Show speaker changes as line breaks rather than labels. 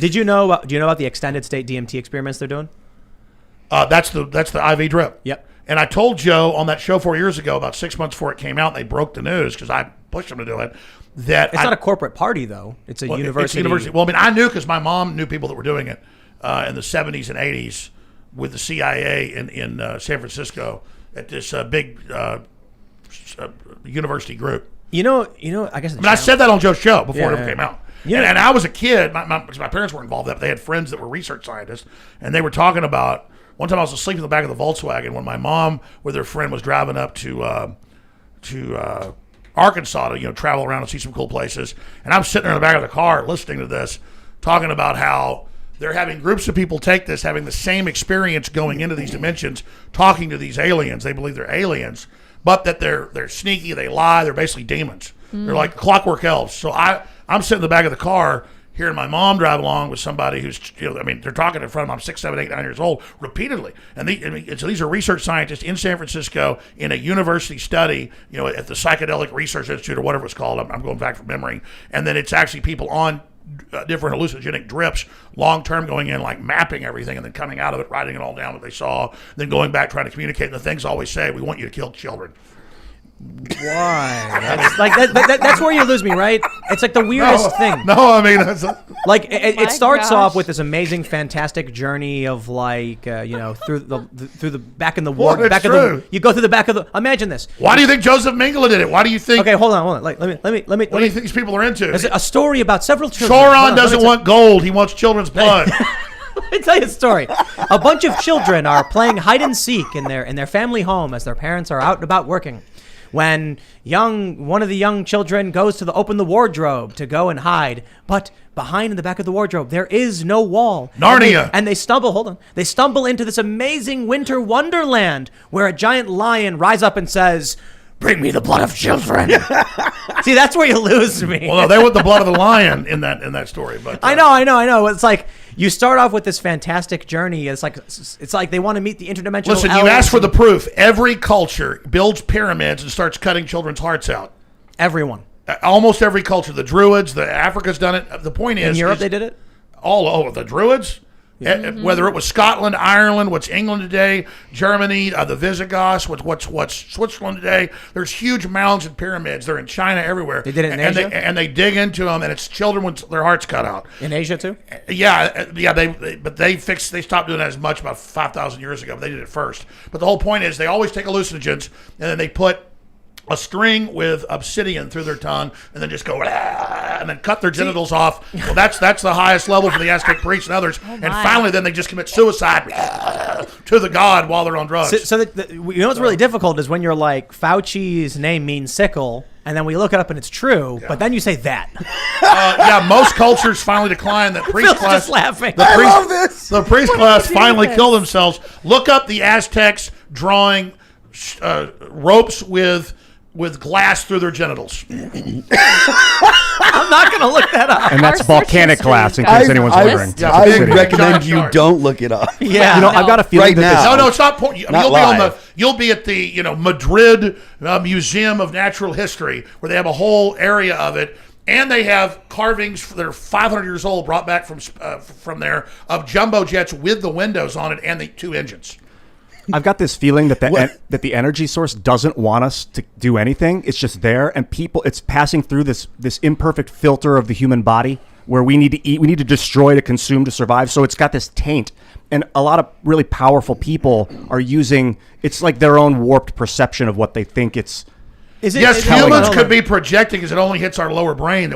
Do you know about the extended state DMT experiments they're doing?
That's the IV drip.
Yep.
And I told Joe on that show 4 years ago, about 6 months before it came out, and they broke the news because I pushed them to do it. That
it's not a corporate party though; it's a university.
It's a university. Well, I mean, I knew because my mom knew people that were doing it in the 70s and 80s with the CIA in San Francisco at this big university group.
You know. I guess.
I said that on Joe's show before it ever came out.
Yeah.
And I was a kid. My parents weren't involved in that, but they had friends that were research scientists, and they were talking about. One time I was asleep in the back of the Volkswagen when my mom with her friend was driving up to Arkansas to travel around and see some cool places, and I'm sitting there in the back of the car listening to this, talking about how they're having groups of people take this, having the same experience going into these dimensions, talking to these aliens. They believe they're aliens, but that they're sneaky, they lie, they're basically demons. They're like clockwork elves. So I'm sitting in the back of the car hearing my mom drive along with somebody who's, they're talking in front of them. I'm 6, 7, 8, 9 years old repeatedly. And so these are research scientists in San Francisco in a university study, at the Psychedelic Research Institute or whatever it's called. I'm going back from memory. And then it's actually people on different hallucinogenic drips long-term going in, like mapping everything and then coming out of it, writing it all down what they saw, then going back trying to communicate. And the things always say, we want you to kill children.
Why? That's like that's where you lose me, right? It's like the weirdest thing.
No, I mean,
like it starts off with this amazing, fantastic journey of like through the back in the war. You go through the back of the. Imagine this.
Why do you think Joseph Mengele did it? Why do you think?
Okay, hold on. Like, let me.
What do you think these people are into?
There's a story about several children.
Sauron doesn't want gold. He wants children's blood.
Let me tell you a story. A bunch of children are playing hide and seek in their family home as their parents are out and about working. When one of the young children goes to open the wardrobe to go and hide, but behind in the back of the wardrobe there is no wall.
Narnia.
And they stumble. Hold on. They stumble into this amazing winter wonderland where a giant lion rises up and says, "Bring me the blood of children." See, that's where you lose me.
Well, no, they want the blood of the lion in that story. But
I know. It's like you start off with this fantastic journey. It's like they want to meet the interdimensional.
Listen, you asked for the proof. Every culture builds pyramids and starts cutting children's hearts out.
Everyone.
Almost every culture. The Druids, Africa's done it. The point is,
in Europe they did it.
All over the Druids. Mm-hmm. Whether it was Scotland, Ireland, what's England today, Germany, the Visigoths, what's Switzerland today. There's huge mounds and pyramids. They're in China, everywhere.
They did it in Asia?
And they dig into them, and it's children with their hearts cut out.
In Asia, too?
Yeah. They stopped doing that as much about 5,000 years ago. But they did it first. But the whole point is they always take hallucinogens, and then they put a string with obsidian through their tongue, and then just go, and then cut their genitals off. Well, that's the highest level for the Aztec priests and others. And finally, then they just commit suicide to the god while they're on drugs.
So what's really difficult is when you're like, Fauci's name means sickle, and then we look it up and it's true, but then you say that.
Most cultures finally decline. That priest
Phil's
class,
just laughing.
I love this.
The priest class finally killed themselves. Look up the Aztecs drawing ropes with glass through their genitals.
I'm not going to look that up.
And that's volcanic glass, in case anyone's wondering.
I recommend you don't look it up.
Yeah,
I've got a feeling
right now.
No, it's not important. You'll be at the Madrid Museum of Natural History, where they have a whole area of it, and they have carvings that are 500 years old brought back from there of jumbo jets with the windows on it and the 2 engines.
I've got this feeling that the energy source doesn't want us to do anything. It's just there, and it's passing through this imperfect filter of the human body where we need to eat, we need to destroy to consume to survive. So it's got this taint, and a lot of really powerful people are using it's like their own warped perception of what they think it's.
Humans could be projecting because it only hits our lower brain.